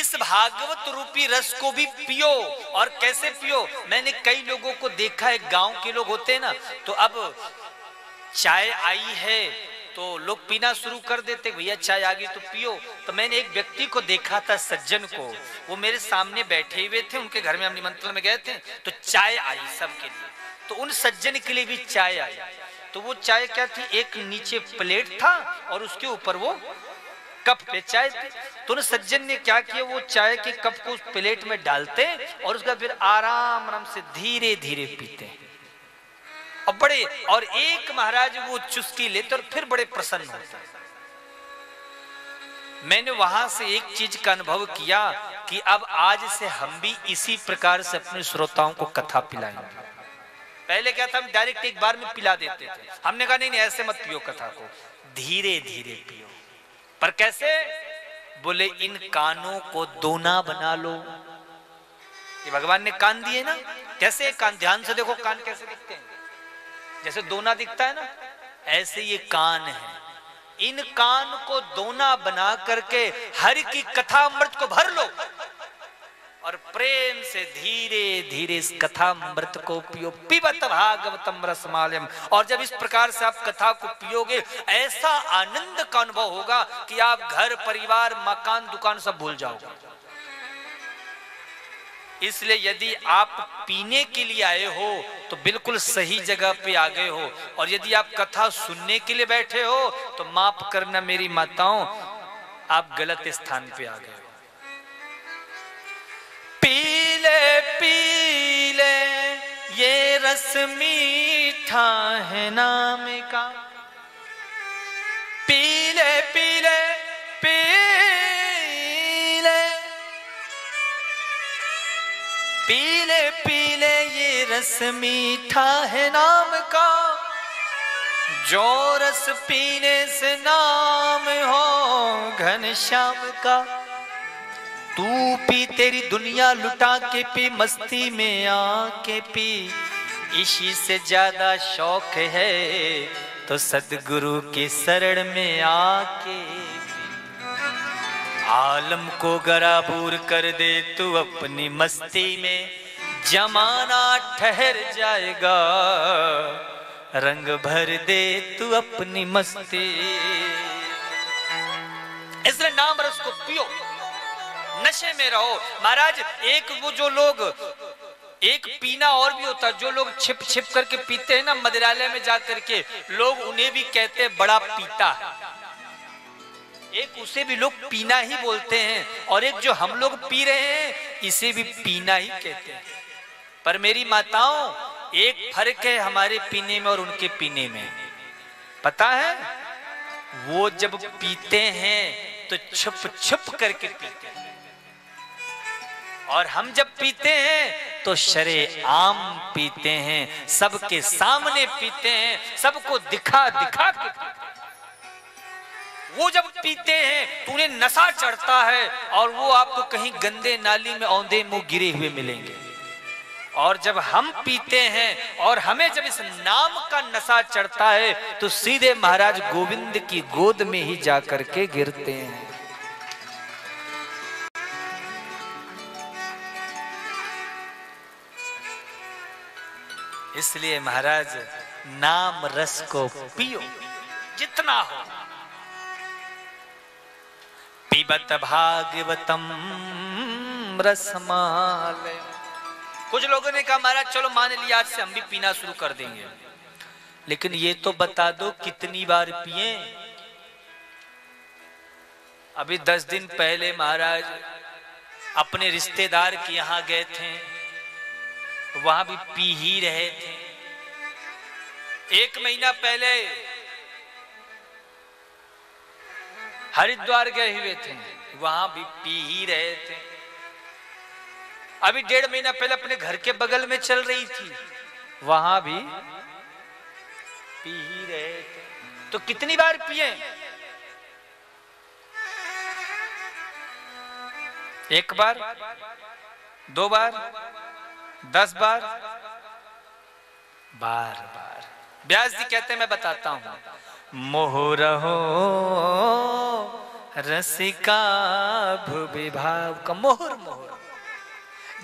इस भागवत रूपी रस को भी पियो। और कैसे पियो? मैंने कई लोगों को देखा है, गांव के लोग होते हैं ना, तो अब चाय आई है तो लोग पीना शुरू कर देते, भैया चाय आ गई तो पियो। तो मैंने एक व्यक्ति को देखा था, सज्जन को, वो मेरे सामने बैठे हुए थे, उनके घर में हम निमंत्रण में गए थे, तो चाय आई सबके लिए, तो उन सज्जन के लिए भी चाय आई। तो वो चाय क्या थी, एक नीचे प्लेट था और उसके ऊपर वो कप पे चाय थी। तो उन सज्जन ने क्या किया, वो चाय के कप को उस प्लेट में डालते और उसका फिर आराम आराम से धीरे धीरे पीते और बड़े, और एक महाराज वो चुस्की लेते और फिर बड़े प्रसन्न होते। मैंने वहां से एक चीज का अनुभव किया कि अब आज से हम भी इसी प्रकार से अपने श्रोताओं को कथा पिलाएंगे। पहले क्या था, हम डायरेक्ट एक बार में पिला देते थे। हमने कहा नहीं, ऐसे मत पियो कथा को, धीरे धीरे पियो। पर कैसे? बोले इन कानों को दोना बना लो। ये भगवान ने कान दिए ना, कैसे कान, ध्यान से देखो कान कैसे दिखते हैं, जैसे दोना दिखता है ना, ऐसे ये कान है। इन कान को दोना बना करके हरि की कथा अमृत को भर लो और प्रेम से धीरे धीरे इस कथा अमृत को पियो। पिबत भागवतम रसमालयम। और जब इस प्रकार से आप कथा को पियोगे, ऐसा आनंद का अनुभव होगा कि आप घर परिवार मकान दुकान सब भूल जाओगे। इसलिए यदि आप पीने के लिए आए हो तो बिल्कुल सही जगह पे आ गए हो, और यदि आप कथा सुनने के लिए बैठे हो तो माफ करना मेरी माताओं, आप गलत स्थान पे आ गए हो। पीले पीले ये रस मीठा है नाम का, पीले पीले पीले पीले पीले ये रस मीठा है नाम का, जो रस पीने से नाम हो घनश्याम का। तू पी, तेरी दुनिया लुटा के पी, मस्ती में आके पी, इसी से ज्यादा शौक है तो सदगुरु के शरण में आके आलम को गराबूर कर दे तू अपनी मस्ती में, जमाना ठहर जाएगा, रंग भर दे तू अपनी मस्ती। इसलिए नाम रस को पियो, नशे में रहो। महाराज एक वो जो लोग, एक पीना और भी होता है, जो लोग छिप छिप करके पीते हैं ना मदिरालय में जाकर के, लोग उन्हें भी कहते हैं बड़ा पीता है। एक उसे भी लोग पीना ही बोलते हैं, और एक जो हम लोग पी रहे हैं इसे भी पीना ही कहते हैं। पर मेरी माताओं, एक फर्क है हमारे पीने में और उनके पीने में, पता है? वो जब पीते हैं तो छुप छुप करके पीते हैं, और हम जब पीते हैं तो शरेआम पीते हैं, सबके सामने पीते हैं, सबको दिखा दिखा के पीते हैं। वो जब पीते हैं तो उन्हें नशा चढ़ता है, और वो आपको कहीं गंदे नाली में औंधे मुंह गिरे हुए मिलेंगे। और जब हम पीते हैं और हमें जब इस नाम का नशा चढ़ता है तो सीधे महाराज गोविंद की गोद में ही जाकर के गिरते हैं। इसलिए महाराज नाम रस को पियो जितना हो। पिबत भागवतम रसमालय। कुछ लोगों ने कहा महाराज चलो मान लिया आज से हम भी पीना शुरू कर देंगे, लेकिन ये तो बता दो कितनी बार पिए। अभी 10 दिन पहले महाराज अपने रिश्तेदार के यहां गए थे, वहां भी पी ही रहे थे। 1 महीना पहले हरिद्वार गए हुए थे, वहां भी पी ही रहे थे। अभी 1.5 महीना पहले अपने घर के बगल में चल रही थी, वहां भी पी ही रहे थे। तो कितनी बार पिए? 1 बार, 2 बार, 10 बार, बार बार। व्यास जी कहते हैं, मैं बताता हूं, मोह रहो रसिका भुवि भाव का मोहर मोहर।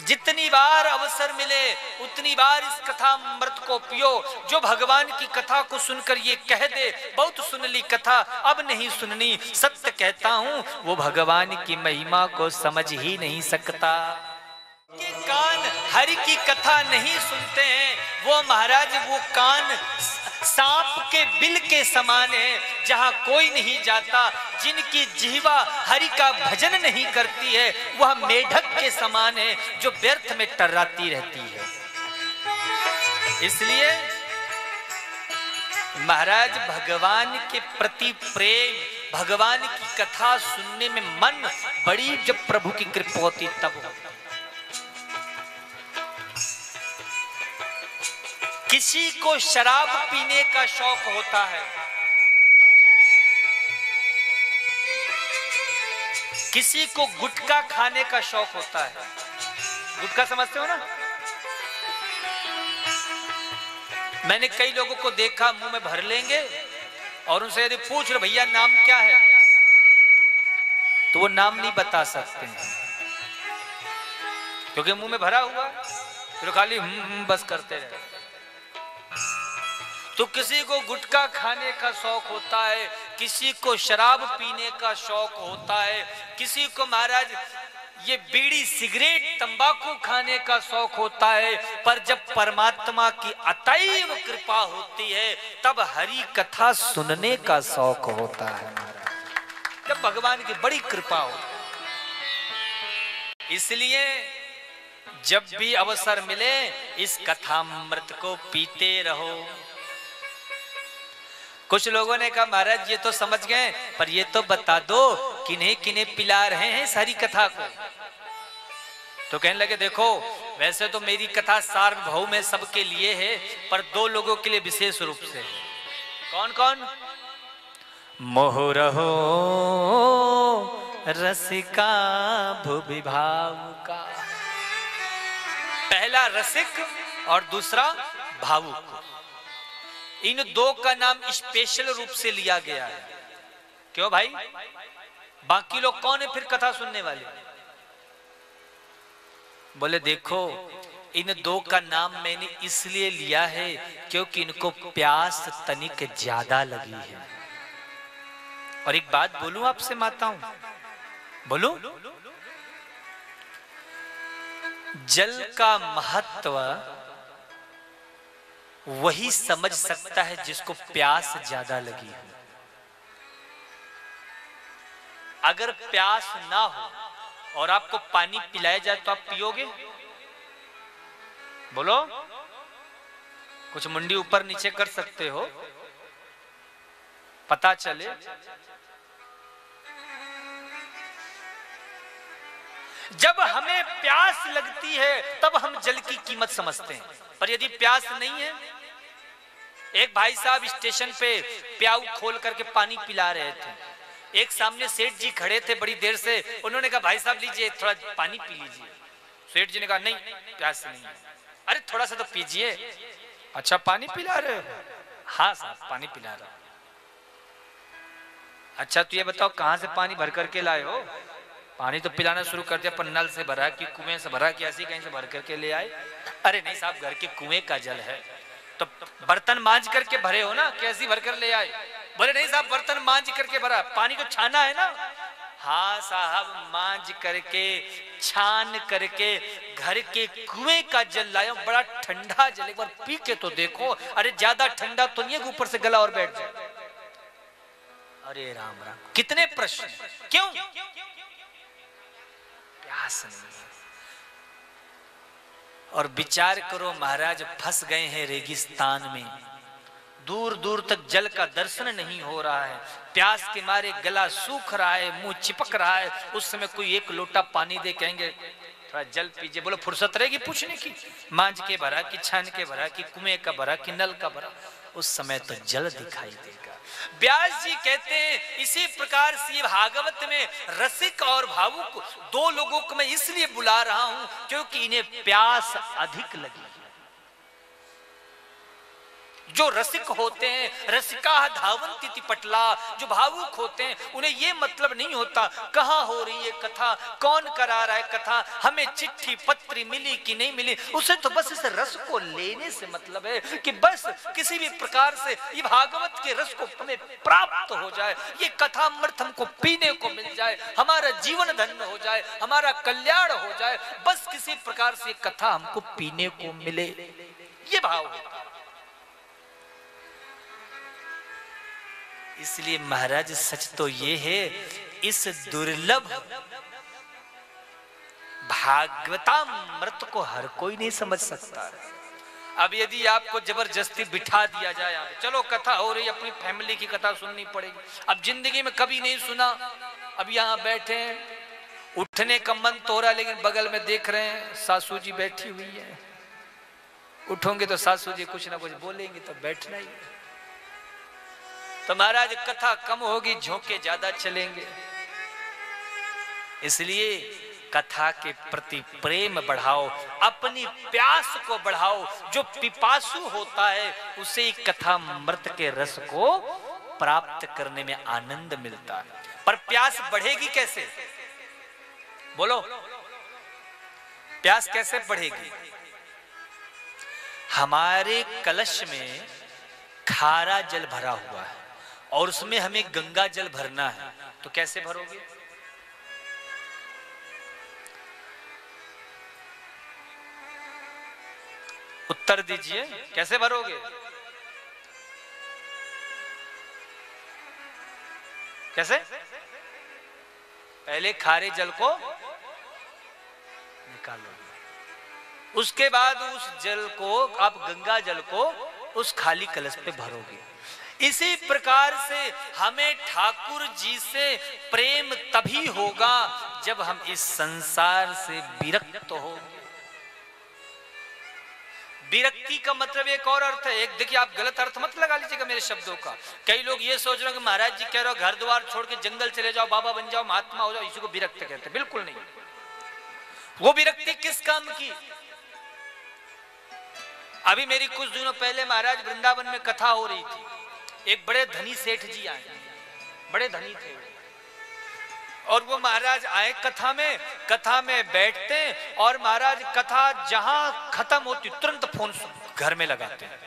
जितनी बार अवसर मिले उतनी बार इस कथा अमृत को पियो। जो भगवान की कथा को सुनकर ये कह दे बहुत सुन ली कथा अब नहीं सुननी, सत्य कहता हूं वो भगवान की महिमा को समझ ही नहीं सकता। के कान हरि की कथा नहीं सुनते हैं वो महाराज वो कान सांप के बिल के समान है, जहां कोई नहीं जाता। जिनकी जिह्वा हरि का भजन नहीं करती है वह मेढक के समान है जो व्यर्थ में टर्राती रहती है। इसलिए महाराज भगवान के प्रति प्रेम, भगवान की कथा सुनने में मन बड़ी जब प्रभु की कृपा होती तब होती। किसी को शराब पीने का शौक होता है, किसी को गुटखा खाने का शौक होता है। गुटखा समझते हो ना? मैंने कई लोगों को देखा मुंह में भर लेंगे और उनसे यदि पूछ रहे भैया नाम क्या है तो वो नाम नहीं बता सकते हैं क्योंकि मुंह में भरा हुआ फिर खाली बस करते रहे। तो किसी को गुटखा खाने का शौक होता है, किसी को शराब पीने का शौक होता है, किसी को महाराज ये बीड़ी सिगरेट तंबाकू खाने का शौक होता है। पर जब परमात्मा की अतैव कृपा होती है तब हरि कथा सुनने का शौक होता है महाराज, जब भगवान की बड़ी कृपा हो। इसलिए जब भी अवसर मिले इस कथामृत को पीते रहो। कुछ लोगों ने कहा महाराज ये तो समझ गए पर ये तो बता दो किन्हें किन्हें पिला रहे हैं सारी कथा को। तो कहने लगे देखो वैसे तो मेरी कथा सार्वभौम में सबके लिए है पर दो लोगों के लिए विशेष रूप से। कौन कौन? मोहरहो रसिका भुवि भाव का। पहला रसिक और दूसरा भावुक, इन दो का नाम स्पेशल रूप से लिया गया है। क्यों भाई? बाकी लोग कौन है फिर कथा सुनने वाले? बोले देखो इन दो का नाम मैंने इसलिए लिया है क्योंकि इनको प्यास तनिक ज्यादा लगी है। और एक बात बोलूं आपसे माताओं, बोलूं? जल का महत्व वही समझ सकता है जिसको प्यास ज्यादा लगी हो। अगर प्यास ना हो और आपको पानी पिलाया जाए तो आप पियोगे? बोलो, कुछ मुंडी ऊपर नीचे कर सकते हो पता चले। जब हमें प्यास लगती है तब हम जल की कीमत समझते हैं, पर यदि प्यास नहीं है। एक भाई साहब स्टेशन पे प्याऊ खोल करके पानी पिला रहे थे, एक सामने सेठ जी खड़े थे बड़ी देर से, उन्होंने कहा भाई साहब लीजिए थोड़ा पानी पी लीजिए। सेठ जी ने कहा नहीं प्यास नहीं है। अरे थोड़ा सा तो पीजिए। अच्छा पानी पिला रहे हो? हाँ साहब पानी पिला रहा हूं। अच्छा तो ये बताओ कहां से पानी भर करके लाए हो? पानी तो पिलाना शुरू कर दिया पर नल से भरा कि कुएं से भरा कि ऐसी कहीं से भर करके ले आए? अरे नहीं साहब घर के कुएं का जल है। तो बर्तन मांज करके भरे हो ना, कैसी भर कर ले आए? बोले नहीं साहब बर्तन मांज करके भरा, पानी तो छाना है ना। हाँ साहब मांज करके छान करके घर के कुएं का जल लाया, बड़ा ठंडा जल, एक बार पी के तो देखो। अरे ज्यादा ठंडा तो नहीं है ऊपर से गला और बैठ जाए। अरे राम राम, कितने प्रश्न। क्यों? प्यास नहीं। और विचार करो महाराज फंस गए हैं रेगिस्तान में, दूर दूर तक जल का दर्शन नहीं हो रहा है, प्यास के मारे गला सूख रहा है, मुंह चिपक रहा है। उस समय कोई एक लोटा पानी दे कहेंगे थोड़ा जल पीजिए, बोलो फुर्सत रहेगी पूछने की? मांज के भरा कि छान के भरा कि कुएं का भरा कि नल का भरा, उस समय तो जल दिखाई देगा। व्यास जी कहते हैं इसी प्रकार से भागवत में रसिक और भावुक दो लोगों को मैं इसलिए बुला रहा हूं क्योंकि इन्हें प्यास अधिक लगी। जो रसिक होते हैं, रसिका धावंती पटला, जो भावुक होते हैं, उन्हें ये मतलब नहीं होता कहाँ हो रही है कथा, कौन करा रहा है कथा, हमें चिट्ठी पत्री मिली कि नहीं मिली, उसे तो बस इस रस को लेने से मतलब है कि बस किसी भी प्रकार से ये भागवत के रस को हमें प्राप्त हो जाए, ये कथा अमृत हमको पीने को मिल जाए, हमारा जीवन धन्य हो जाए, हमारा कल्याण हो जाए, बस किसी प्रकार से कथा हमको पीने को मिले, ये भाव होता है। इसलिए महाराज सच तो ये है, इस दुर्लभ भागवतामृत को हर कोई नहीं समझ सकता। अब यदि आपको जबरदस्ती बिठा दिया जाए, चलो कथा हो रही, अपनी फैमिली की कथा सुननी पड़ेगी, अब जिंदगी में कभी नहीं सुना, अब यहाँ बैठे हैं, उठने का मन तो हो रहा, लेकिन बगल में देख रहे हैं सासू जी बैठी हुई है, उठोगे तो सासू जी कुछ ना कुछ बोलेंगे, तो बैठना ही। तो महाराज कथा कम होगी, झोंके ज्यादा चलेंगे। इसलिए कथा के प्रति प्रेम बढ़ाओ, अपनी प्यास को बढ़ाओ, जो पिपासु होता है उसे कथा अमृत के रस को प्राप्त करने में आनंद मिलता है। पर प्यास बढ़ेगी कैसे, बोलो, प्यास कैसे बढ़ेगी? हमारे कलश में खारा जल भरा हुआ है और उसमें हमें गंगा जल भरना है, तो कैसे भरोगे? उत्तर दीजिए, कैसे भरोगे? कैसे? पहले खारे जल को निकालोगे, उसके बाद उस जल को, आप गंगा जल को उस खाली कलश पे भरोगे। इसी प्रकार से हमें ठाकुर जी से प्रेम तभी होगा जब हम इस संसार से विरक्त होंगे। विरक्ति का मतलब एक और अर्थ है, एक देखिए, आप गलत अर्थ मत लगा लीजिएगा मेरे शब्दों का। कई लोग ये सोच रहे हैं कि महाराज जी कह रहे हो घर द्वार छोड़ के जंगल चले जाओ, बाबा बन जाओ, महात्मा हो जाओ, इसी को विरक्त कहते हैं। बिल्कुल नहीं। वो विरक्ति किस काम की? अभी मेरी कुछ दिनों पहले महाराज वृंदावन में कथा हो रही थी, एक बड़े धनी सेठ जी आए, बड़े धनी थे, और वो महाराज आए कथा में बैठते और महाराज कथा जहां खत्म होती तुरंत फोन घर में लगाते हैं।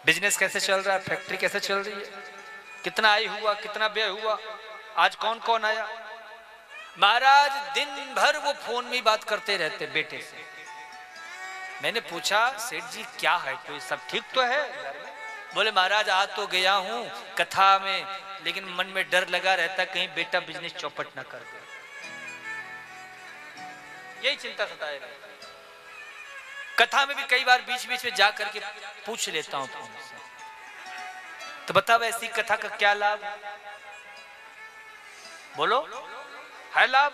बिजनेस कैसे चल रहा है, फैक्ट्री कैसे चल रही है, कितना आय हुआ, कितना व्यय हुआ, आज कौन कौन आया। महाराज दिन भर वो फोन में बात करते रहते बेटे से। मैंने पूछा सेठ जी क्या है, कोई सब ठीक तो है? बोले महाराज आ तो गया हूं कथा में, लेकिन मन में डर लगा रहता कहीं बेटा बिजनेस चौपट ना कर दे, यही चिंता सताए रहता। कथा में भी कई बार बीच बीच में जा करके पूछ लेता हूं फोन से, तो बताओ ऐसी कथा का क्या लाभ? बोलो, है लाभ?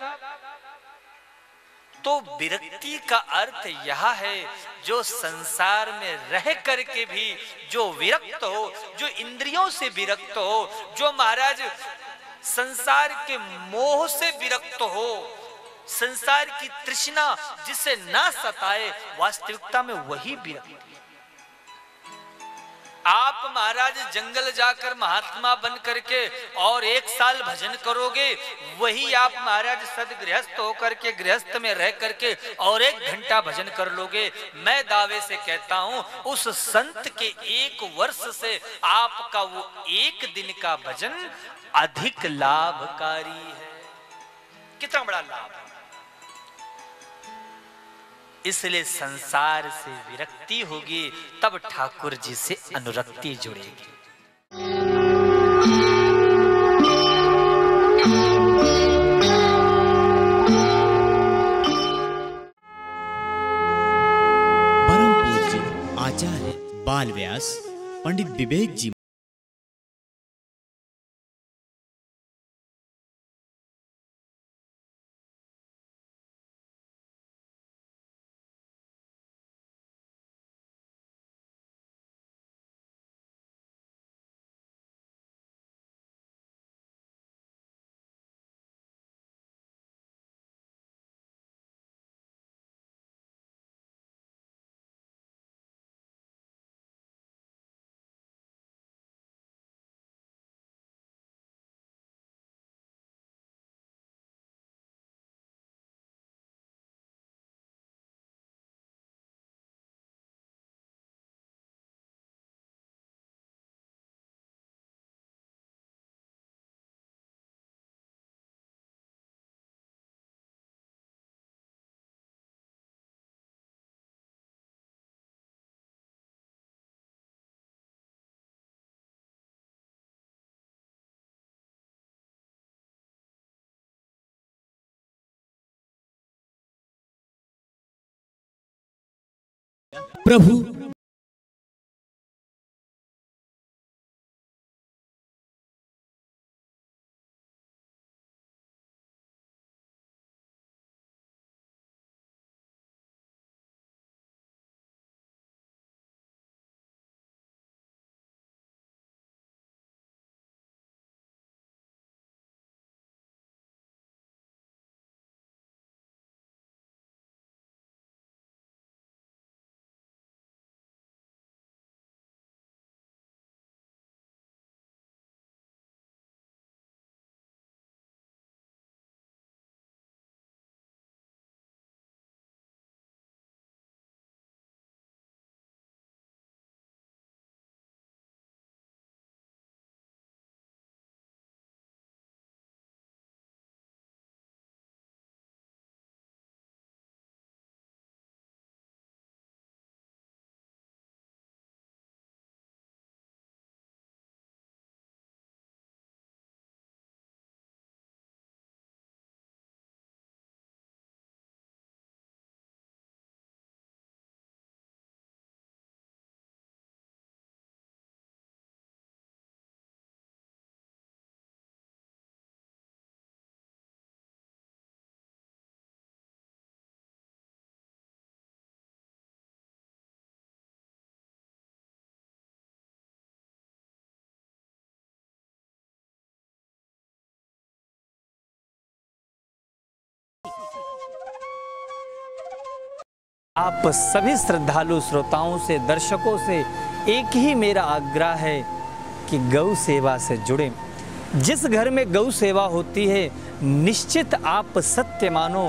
तो विरक्ति का अर्थ यह है, जो संसार में रह करके भी जो विरक्त हो, जो इंद्रियों से विरक्त हो, जो महाराज संसार के मोह से विरक्त हो, संसार की तृष्णा जिसे ना सताए, वास्तविकता में वही विरक्ति। आप महाराज जंगल जाकर महात्मा बन करके और 1 साल भजन करोगे, वही आप महाराज सदगृहस्थ होकर के गृहस्थ में रह करके और 1 घंटा भजन कर लोगे। मैं दावे से कहता हूं उस संत के 1 वर्ष से आपका वो 1 दिन का भजन अधिक लाभकारी है। कितना बड़ा लाभ है। इसलिए संसार से विरक्ति होगी, तब ठाकुर जी से अनुरक्ति जुड़ेगी। परम पूज्य आचार्य बाल व्यास पंडित विवेक जी प्रभु आप सभी श्रद्धालु श्रोताओं से, दर्शकों से एक ही मेरा आग्रह है कि गौ सेवा से जुड़ें। जिस घर में गौ सेवा होती है, निश्चित आप सत्य मानो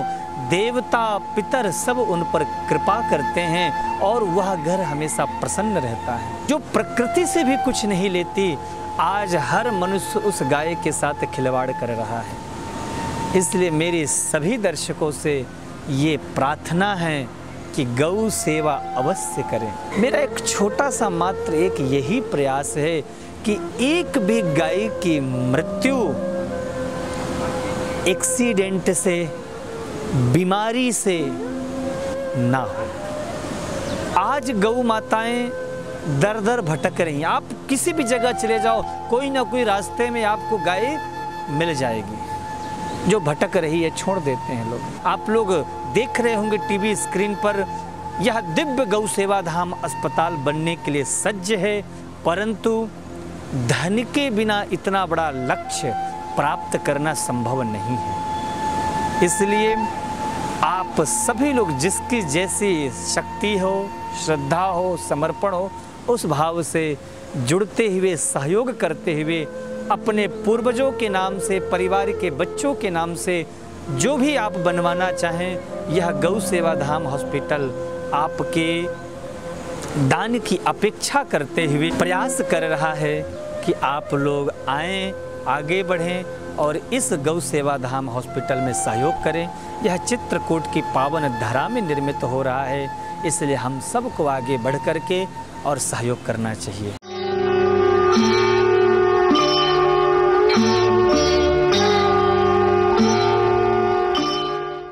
देवता पितर सब उन पर कृपा करते हैं और वह घर हमेशा प्रसन्न रहता है। जो प्रकृति से भी कुछ नहीं लेती, आज हर मनुष्य उस गाय के साथ खिलवाड़ कर रहा है। इसलिए मेरे सभी दर्शकों से ये प्रार्थना है कि गौ सेवा अवश्य करें। मेरा एक छोटा सा मात्र एक यही प्रयास है कि एक भी गाय की मृत्यु एक्सीडेंट से, बीमारी से ना हो। आज गौ माताएं दर दर भटक रही हैं। आप किसी भी जगह चले जाओ, कोई ना कोई रास्ते में आपको गाय मिल जाएगी। जो भटक रही है, छोड़ देते हैं लोग। आप लोग देख रहे होंगे टीवी स्क्रीन पर, यह दिव्य गौ सेवा धाम अस्पताल बनने के लिए सज्ज है, परंतु धन के बिना इतना बड़ा लक्ष्य प्राप्त करना संभव नहीं है। इसलिए आप सभी लोग जिसकी जैसी शक्ति हो, श्रद्धा हो, समर्पण हो, उस भाव से जुड़ते हुए, सहयोग करते हुए, अपने पूर्वजों के नाम से, परिवार के बच्चों के नाम से जो भी आप बनवाना चाहें, यह गौ सेवा धाम हॉस्पिटल आपके दान की अपेक्षा करते हुए प्रयास कर रहा है कि आप लोग आएं, आगे बढ़ें और इस गौ सेवा धाम हॉस्पिटल में सहयोग करें। यह चित्रकूट की पावन धरा में निर्मित हो रहा है, इसलिए हम सबको आगे बढ़ कर के और सहयोग करना चाहिए।